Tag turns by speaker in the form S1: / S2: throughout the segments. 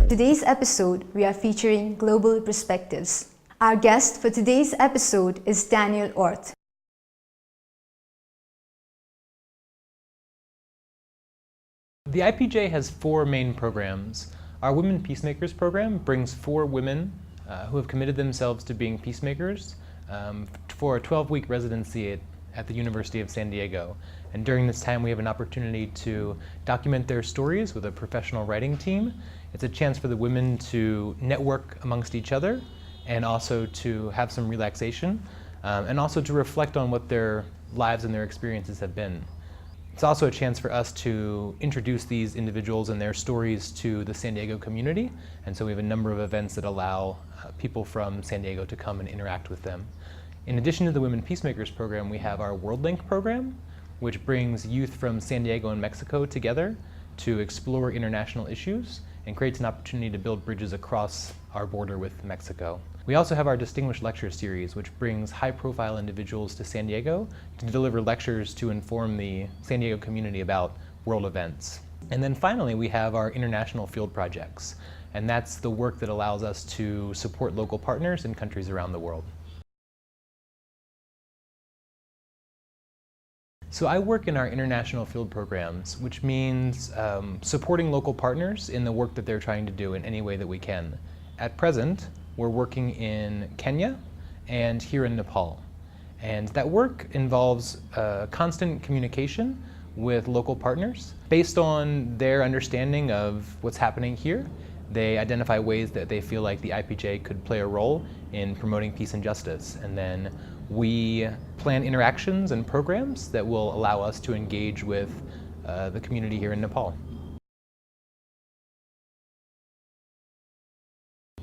S1: Today's episode, we are featuring Global Perspectives. Our guest for today's episode is Daniel ORTH.
S2: The IPJ has 4 main programs. Our Women Peacemakers program brings 4 women who have committed themselves to being peacemakers for a 12-week residency at the University of San Diego. And during this time, we have an opportunity to document their stories with a professional writing team. It's a chance for the women to network amongst each other and also to have some relaxation and also to reflect on what their lives and their experiences have been. It's also a chance for us to introduce these individuals and their stories to the San Diego community. And so we have a number of events that allow people from San Diego to come and interact with them. In addition to the Women Peacemakers program, we have our WorldLink program, which brings youth from San Diego and Mexico together to explore international issues and creates an opportunity to build bridges across our border with Mexico. We also have our Distinguished Lecture Series, which brings high-profile individuals to San Diego to deliver lectures to inform the San Diego community about world events. And then finally, we have our international field projects, and that's the work that allows us to support local partners in countries around the world. So I work in our international field programs, which means supporting local partners in the work that they're trying to do in any way that we can. At present, we're working in Kenya and here in Nepal. And that work involves constant communication with local partners. Based on their understanding of what's happening here, they identify ways that they feel like the IPJ could play a role in promoting peace and justice. And then we plan interactions and programs that will allow us to engage with the community here in Nepal.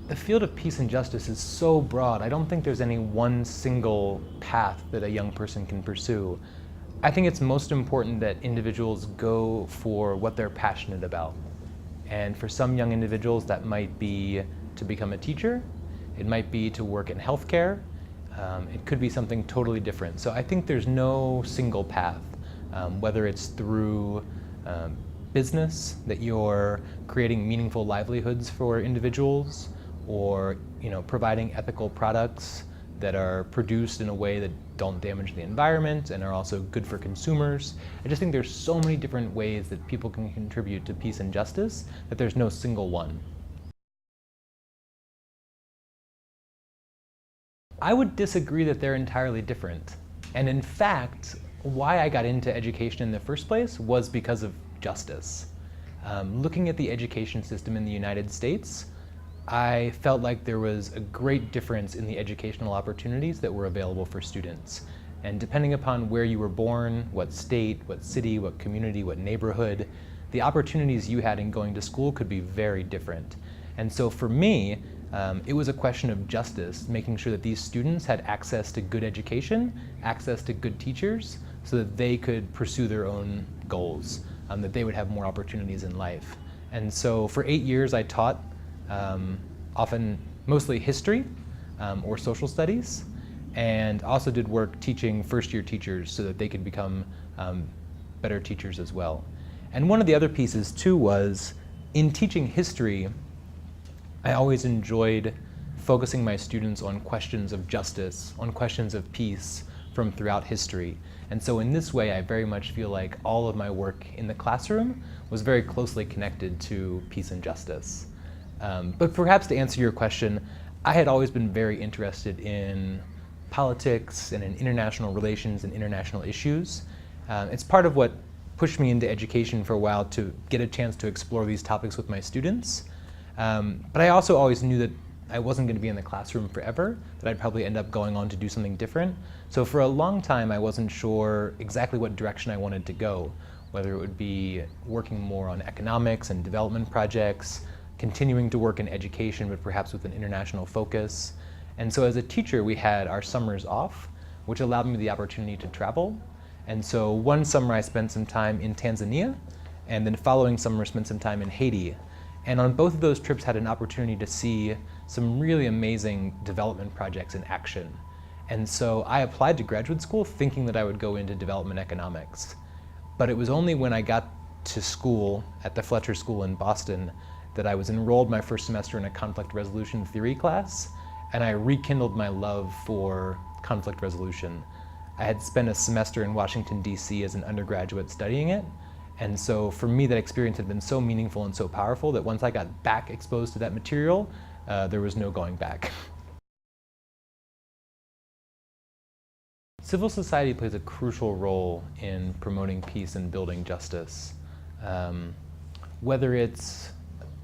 S2: The field of peace and justice is so broad. I don't think there's any one single path that a young person can pursue. I think it's most important that individuals go for what they're passionate about. And for some young individuals, that might be to become a teacher. It might be to work in healthcare. It could be something totally different. So I think there's no single path, whether it's through business, that you're creating meaningful livelihoods for individuals, or providing ethical products that are produced in a way that don't damage the environment and are also good for consumers. I just think there's so many different ways that people can contribute to peace and justice that there's no single one. I would disagree that they're entirely different. And in fact, why I got into education in the first place was because of justice. Looking at the education system in the United States, I felt like there was a great difference in the educational opportunities that were available for students. And depending upon where you were born, what state, what city, what community, what neighborhood, the opportunities you had in going to school could be very different. And so for me, it was a question of justice, making sure that these students had access to good education, access to good teachers, so that they could pursue their own goals, that they would have more opportunities in life. And so for 8 years I taught often mostly history or social studies, and also did work teaching first-year teachers so that they could become better teachers as well. And one of the other pieces too was, in teaching history, I always enjoyed focusing my students on questions of justice, on questions of peace from throughout history. And so in this way, I very much feel like all of my work in the classroom was very closely connected to peace and justice. But perhaps to answer your question, I had always been very interested in politics and in international relations and international issues. It's part of what pushed me into education for a while, to get a chance to explore these topics with my students. But I also always knew that I wasn't going to be in the classroom forever, that I'd probably end up going on to do something different. So for a long time, I wasn't sure exactly what direction I wanted to go, whether it would be working more on economics and development projects, continuing to work in education, but perhaps with an international focus. And so as a teacher, we had our summers off, which allowed me the opportunity to travel. And so one summer I spent some time in Tanzania, and then following summer spent some time in Haiti. And on both of those trips had an opportunity to see some really amazing development projects in action. And so I applied to graduate school thinking that I would go into development economics. But it was only when I got to school at the Fletcher School in Boston that I was enrolled my first semester in a conflict resolution theory class, and I rekindled my love for conflict resolution. I had spent a semester in Washington, D.C. as an undergraduate studying it, and so for me that experience had been so meaningful and so powerful that once I got back exposed to that material, there was no going back. Civil society plays a crucial role in promoting peace and building justice. Whether it's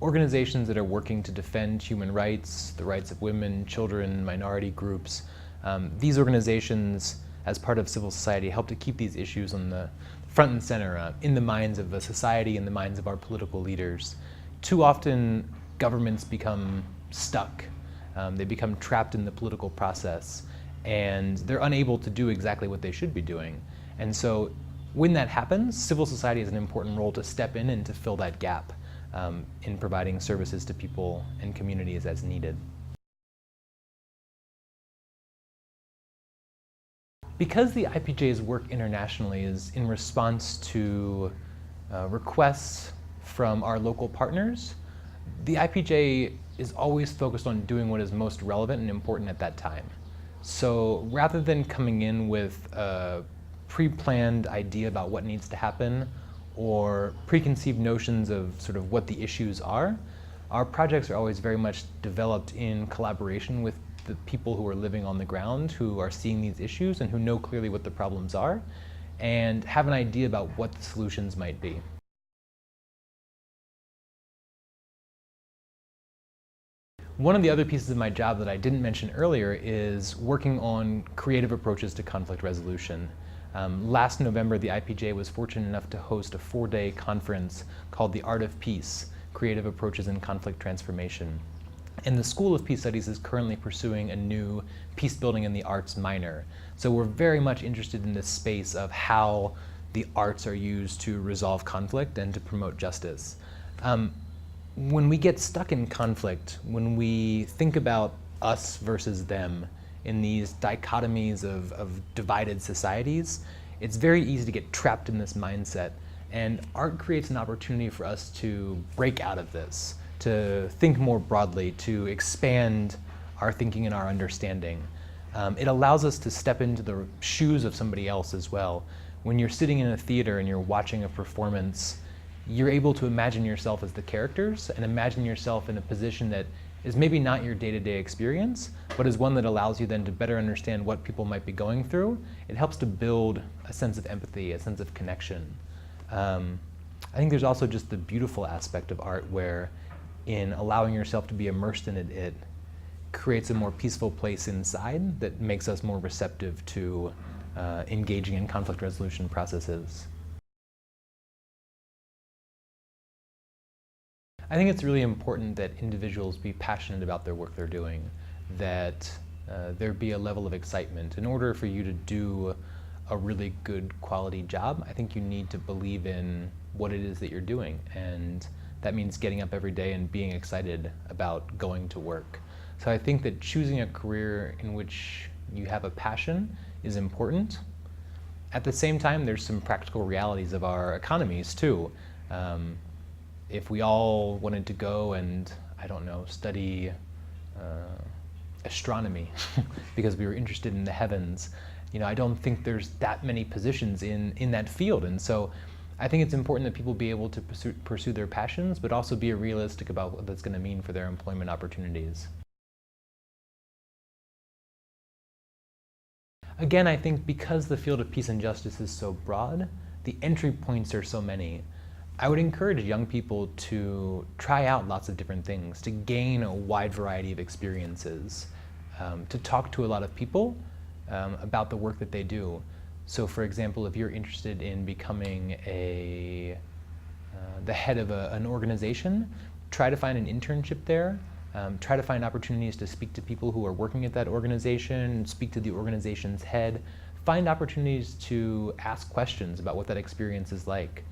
S2: organizations that are working to defend human rights, the rights of women, children, minority groups, these organizations, as part of civil society, help to keep these issues on the front and center, in the minds of the society, in the minds of our political leaders. Too often, governments become stuck. They become trapped in the political process, and they're unable to do exactly what they should be doing. And so when that happens, civil society has an important role to step in and to fill that gap in providing services to people and communities as needed. Because the IPJ's work internationally is in response to requests from our local partners, the IPJ is always focused on doing what is most relevant and important at that time. So rather than coming in with a pre-planned idea about what needs to happen or preconceived notions of sort of what the issues are, our projects are always very much developed in collaboration with the people who are living on the ground, who are seeing these issues and who know clearly what the problems are and have an idea about what the solutions might be. One of the other pieces of my job that I didn't mention earlier is working on creative approaches to conflict resolution. Last November, the IPJ was fortunate enough to host a 4-day conference called the Art of Peace, Creative Approaches in Conflict Transformation. And the School of Peace Studies is currently pursuing a new Peacebuilding in the Arts minor. So we're very much interested in this space of how the arts are used to resolve conflict and to promote justice. When we get stuck in conflict, when we think about us versus them in these dichotomies of divided societies, it's very easy to get trapped in this mindset. And art creates an opportunity for us to break out of this, to think more broadly, to expand our thinking and our understanding. It allows us to step into the shoes of somebody else as well. When you're sitting in a theater and you're watching a performance, you're able to imagine yourself as the characters and imagine yourself in a position that is maybe not your day-to-day experience, but is one that allows you then to better understand what people might be going through. It helps to build a sense of empathy, a sense of connection. I think there's also just the beautiful aspect of art where in allowing yourself to be immersed in it, it creates a more peaceful place inside that makes us more receptive to engaging in conflict resolution processes. I think it's really important that individuals be passionate about their work they're doing, that there be a level of excitement. In order for you to do a really good quality job, I think you need to believe in what it is that you're doing, and that means getting up every day and being excited about going to work. So I think that choosing a career in which you have a passion is important. At the same time, there's some practical realities of our economies too. If we all wanted to go and, I don't know, study astronomy because we were interested in the heavens, I don't think there's that many positions in that field. And so I think it's important that people be able to pursue their passions, but also be realistic about what that's going to mean for their employment opportunities. Again, I think because the field of peace and justice is so broad, the entry points are so many. I would encourage young people to try out lots of different things, to gain a wide variety of experiences, to talk to a lot of people about the work that they do. So for example, if you're interested in becoming the head of an organization, try to find an internship there. Try to find opportunities to speak to people who are working at that organization, speak to the organization's head, find opportunities to ask questions about what that experience is like.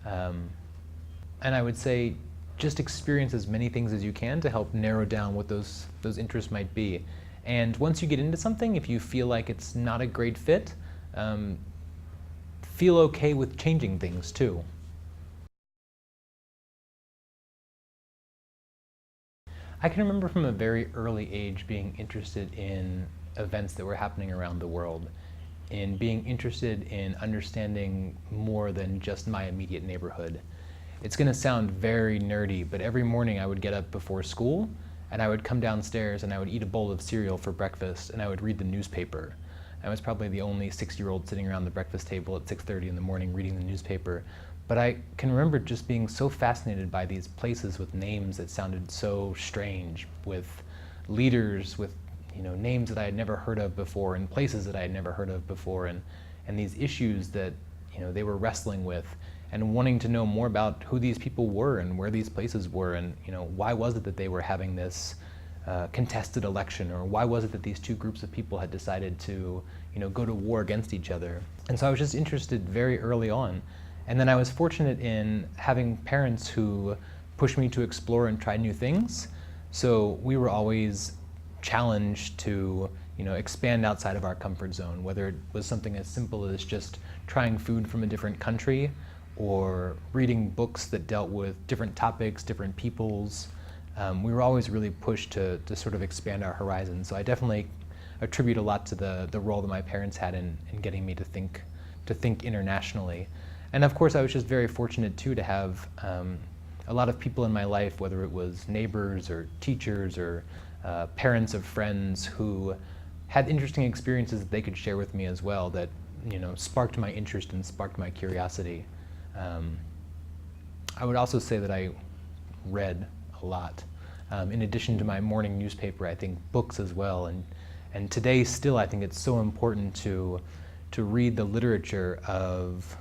S2: And I would say just experience as many things as you can to help narrow down what those interests might be. And once you get into something, if you feel like it's not a great fit, feel okay with changing things too. I can remember from a very early age being interested in events that were happening around the world, in being interested in understanding more than just my immediate neighborhood. It's going to sound very nerdy, but every morning I would get up before school and I would come downstairs and I would eat a bowl of cereal for breakfast and I would read the newspaper. I was probably the only 6-year-old sitting around the breakfast table at 6:30 in the morning reading the newspaper. But I can remember just being so fascinated by these places with names that sounded so strange, with leaders with names that I had never heard of before and places that I had never heard of before, and these issues that they were wrestling with, and wanting to know more about who these people were and where these places were, and why was it that they were having this contested election, or why was it that these two groups of people had decided to go to war against each other. And so I was just interested very early on. And then I was fortunate in having parents who pushed me to explore and try new things. So we were always challenged to expand outside of our comfort zone, whether it was something as simple as just trying food from a different country, or reading books that dealt with different topics, different peoples. We were always really pushed to sort of expand our horizons. So I definitely attribute a lot to the role that my parents had in getting me to think internationally. And of course, I was just very fortunate too to have a lot of people in my life, whether it was neighbors or teachers or parents of friends, who had interesting experiences that they could share with me as well, that sparked my interest and sparked my curiosity. I would also say that I read a lot. In addition to my morning newspaper, I think books as well. And today still, I think it's so important to read the literature of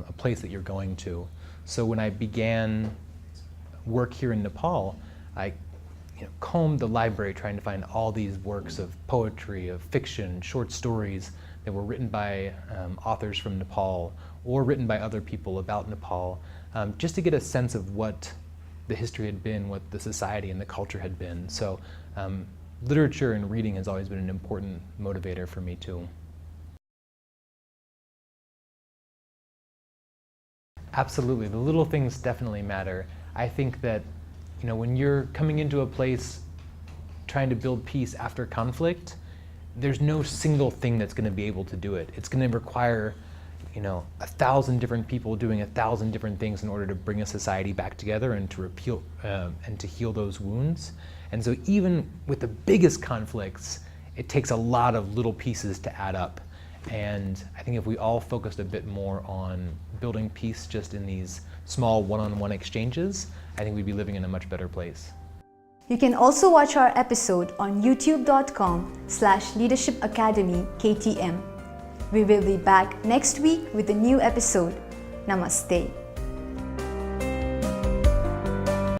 S2: a place that you're going to. So when I began work here in Nepal, I combed the library trying to find all these works of poetry, of fiction, short stories that were written by authors from Nepal or written by other people about Nepal, just to get a sense of what the history had been, what the society and the culture had been. So literature and reading has always been an important motivator for me too. Absolutely, the little things definitely matter. I think that when you're coming into a place trying to build peace after conflict, there's no single thing that's going to be able to do it. It's going to require 1,000 different people doing 1,000 different things in order to bring a society back together and to heal those wounds. And so even with the biggest conflicts, it takes a lot of little pieces to add up. And I think if we all focused a bit more on building peace just in these small one-on-one exchanges, I think we'd be living in a much better place.
S1: You can also watch our episode on youtube.com/Leadership Academy KTM. We will be back next week with a new episode. Namaste.